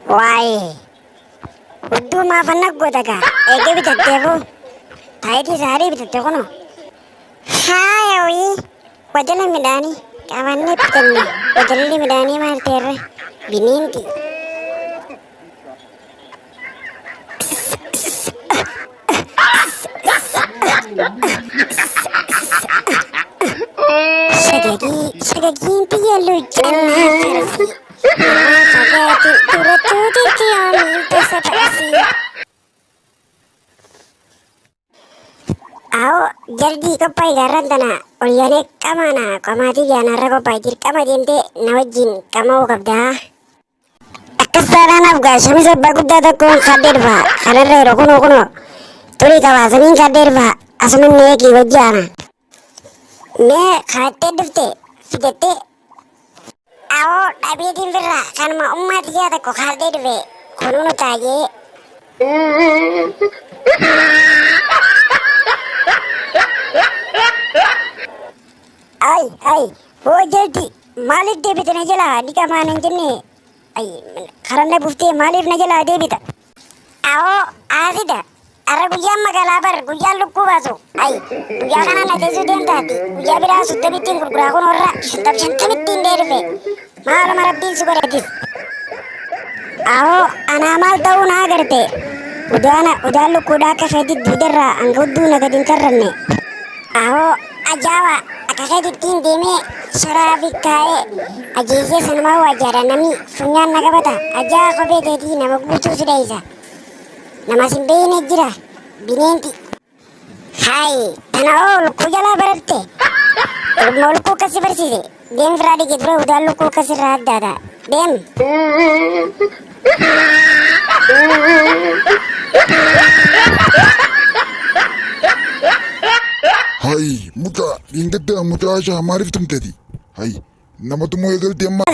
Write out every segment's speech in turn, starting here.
Why? Uddu ma fanna godaga. Ege bitatte ko. Thaiti sari bitatte ko no. Hai oi. Wajana midani. Kawanne pitanne. Wajalli midani martere. Bininti. Sagagi intiya lujanna farsi. Sagati turatu dikiyami tasapasi. आओ जल्दी Kapai garantana oliyane kamana kamati jana rago pajir kamadinte nawajin kamau kabda akasarana afga shamisa bagudda takun khadirba kharare rokono kono tuli kawa samin khadirba asmin ne ki wajana me khate dufte fidete आओ अभी दिन फिर रहा kan ma ummat ya takko khadirbe kono taje ay wo jalti malik de bitne jala dika manen jenne ay kharanne bufte malik na jala de bita ao azida ara guya magala bar guya lukku baso ay guya kana na desu den tati guya bira sutta bitin gurgura kono orra sutta bitin derve mal marabdin sugaradis ao ana mal tau na garte udana lukku da ka fedi duderra anguddu na gadin tarranne ao ajawa akakati tin deme sharabi kae ajeje sanma wajara nami sunyan nagabata aja kobe dedi nama gutu sudaisa nama simbene jira binenti hai tanao kujala baratte molko kasi barside dem fradi ke bro udallo ko kasi rat dada dem हाय मुता इंगद्दा मुताशा मारिफ्तम तदी हाय नमतुमो एगलती अम्मा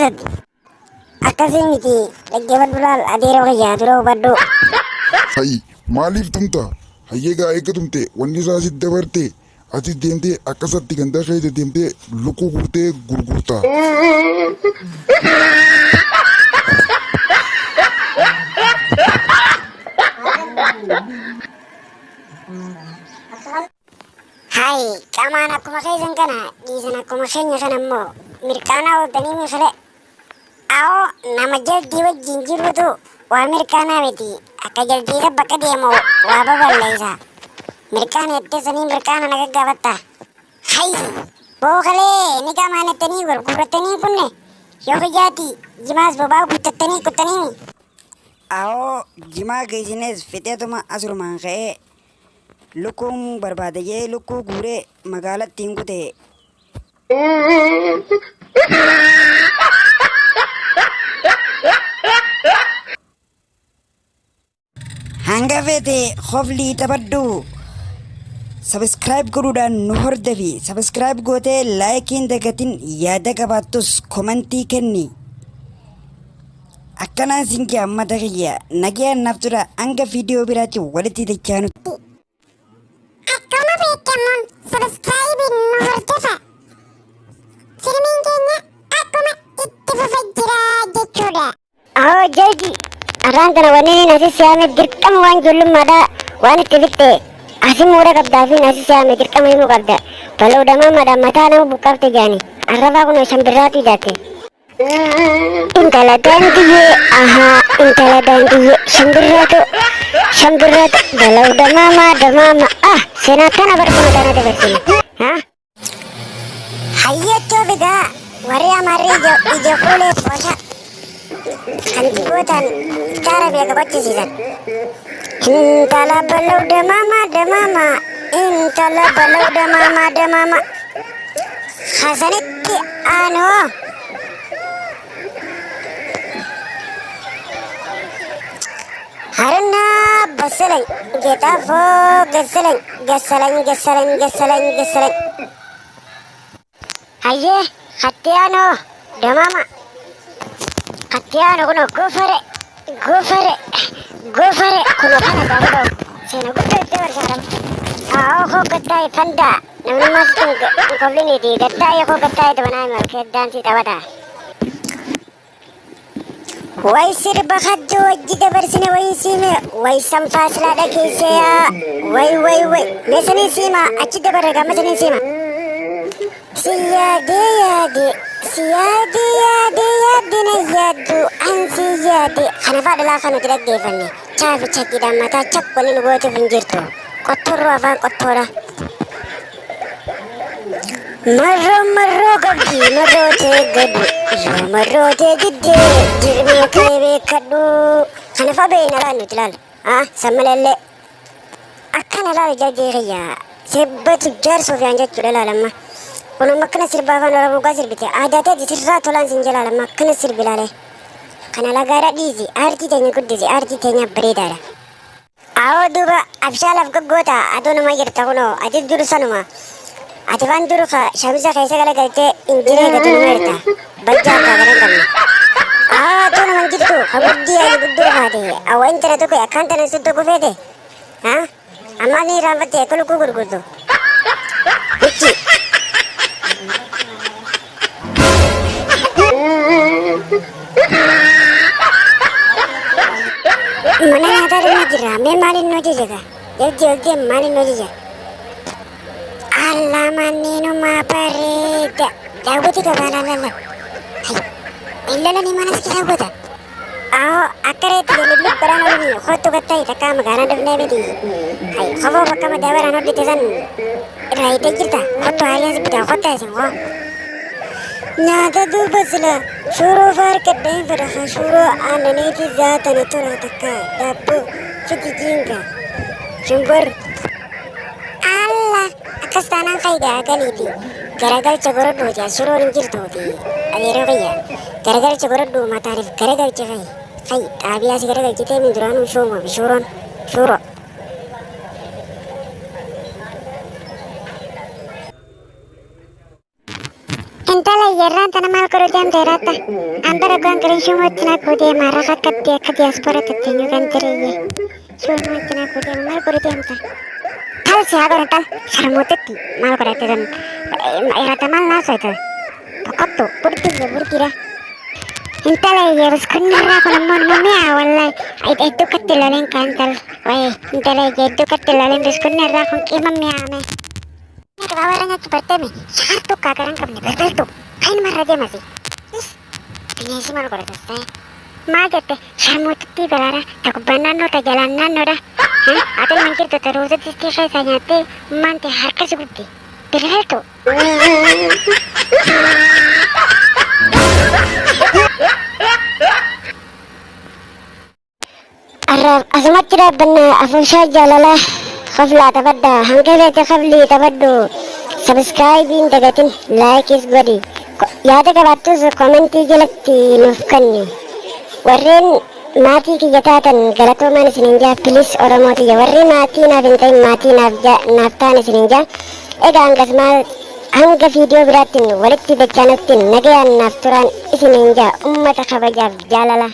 akasimiti laggebat bulal adero ga yadro baddo हाय मालिफ्तम ता हायेगा एकतुमते वन्निसा सिद्धवर्ते अति देमते अकसत्ति गंदा खैते देमते लुकु गुरते गुरगुरता hai kamana kuma kai zankana di sana kuma shanya kana mo mirkana o tani mi fale ao namajal diwa jinjiru tu wa mirkana beti akajal dira baka demo wa babalaisa mirkana ette sani mirkana naga gavatta hai bo khale ni kamana tani gor kuratani punne yoga jati jimas baba kutatani kutani आओ जिमा गईजनेस फिते तुम असुरमान खे लुकुम बर्बाद ये लुकु घूरे मगाला तिंगुते हंगा वेते खफली तबड्डू सब्सक्राइब करूडा नुहर देवी सब्सक्राइब गोते लाइक इन दगतिन याद कबातुस कमेंटी kenni akkana sinki amma tagiya nagiya naftura anga video birati walati dechanu akkama bekamon subscribe nuhurtefa sirmin kenya akkuma ittifafajira jechuudha oo jaldi arrantana wanni nasi siyaame dirqama waan ijoollummaadha waan itti fitte asi muura qabdaa fi nasi siyaame dirqama himuu qabda bal'oodhamaamaadha mataa nama buqqaafte jaani arrabaa kun shambirraatu ijaate intala dandiye aha intala dandiye shambirratu dalau damama ah senatana barkuna dana dabarsini ha hayyatto biga wari amari ijo kule posha kanti gotan cara biya bacci sisan intala balau damama intala balau damama hasaniti ano harna basalan getafo gasalan haye khatiyano damama khatiyano kuno gofare kuno kana daro sena gutta devar saram ko gatta fanda namna matin koblini di gatta ko gatta to banai mar ke dansi tawada way sirba haddu wajji dabarsine way siime way sanfaaslaadha keessayaa way meesanii siima achi dabare gammasanii siima siyaade na yaaddu an siyaade kana faadhalaa kan nuti dhaggeeffanne chaafi chakkiidhaan mataa chakkoli nu gootuuf hin jirtu qottorroo afaan qottoodha marroo qabdi marrootee gadu yoo marrootee diddee jirmee kee beekadhu kana fa beeyna laan nuti laal sammalallee akkana laal jajjee kiyyaa sibbatu jaarsoo fi an jechuudha laalamma kunuma akkana sirbaa afaan oromoo gaa sirbite aadaa ta'e sirraa tolaan sin jalaalamma akkana sirbi laalee kana lagaadha dhiisi aartii teenya guddisi aartii teenya bareedaadha awoo duuba abshaalaaf gaggoota adoo nama jirta kunoo ati duru sanuma ati waan duru ka shamisa keessa galagaltee injiree gatu nama jirta bajjaa akka garan qabne adoo nama jirtu ka guddii ani guddoo kaate awwa intala tokko akkaan tanan sun tokko feete amma ni raanfatte akka lukkuu gurgurtu bichi mana nyaataa dhuma jira mee maaliin nu jijjiga jajjee maaliin nu jijjiga alla manniinumaa bareeda daawwiti gabaalaallalla illalanii manas ki daawwata akka reetti lillib baraan olini hottu gattai takkaa magaalaa dhufnee miti kofoo bakka madaabaraan hodhite san irraa hiitee jirta hottu haaliyaas bitaa hotta isin hoo nyaata duuba sila shuroo faarkadheen fedha shuroo aananiiti zaatana tura takka daabboo fitijiinga shumbur alla akkas taanaan faayidaa galiiti garagalcha gorodhuuti as shuroon hin jirtuuti adeeroo kiyya garagalcha gorodhuu mataaniif garagalcha fay xaabiyaasi garagalchitee min duraanuu shuumafi shuroo intala yerraan tana maal godhu deemte ratta ambara goon shumootti na kuudeema rafa qabdi akka diyaaspoora tatteenyu kan tireyye shumootti na kuudeema maal godhu deemta tal si haa godhan tal sharmuutitti maal godhatte san irata maal naasoyta boqottu burtiyye burtira intala yeerus kunnirraa kun ammoo nama mi'a wallahi hedduu katti loleen kaan tal waye intala hedduu katti loleen bis kunnirraa kun qima mi'aame warra nyaatti barteemi shaartuu kaagaran qabne balbaltu kain marra deemasi bineensi maal godhatas ta'e maal jette sharmuutitti balaara ta gubbaan naannoo ta jalaan naannoodha ati man jirtu ta ruusatti keessa isaa nyaattee maante harka si guddi bilbiltu asumatti dhaabbanna afuushaa jaalalaa خفلا تبدا هنكذا خفلي تبدو سبسكرايبين دقتين لايكيس غدي يادك باتوس كومنتي جلتي نفكني ورين ماتي كي جتاتن غلطو مان سننجا بليس اورموتي ورين ماتي نافنتي ماتي نافتان سننجا ايغا انغس مال hanga video biratin walitti dachanattin nagayaan naaf turan isinin jaa ummata kabajaaf jaalala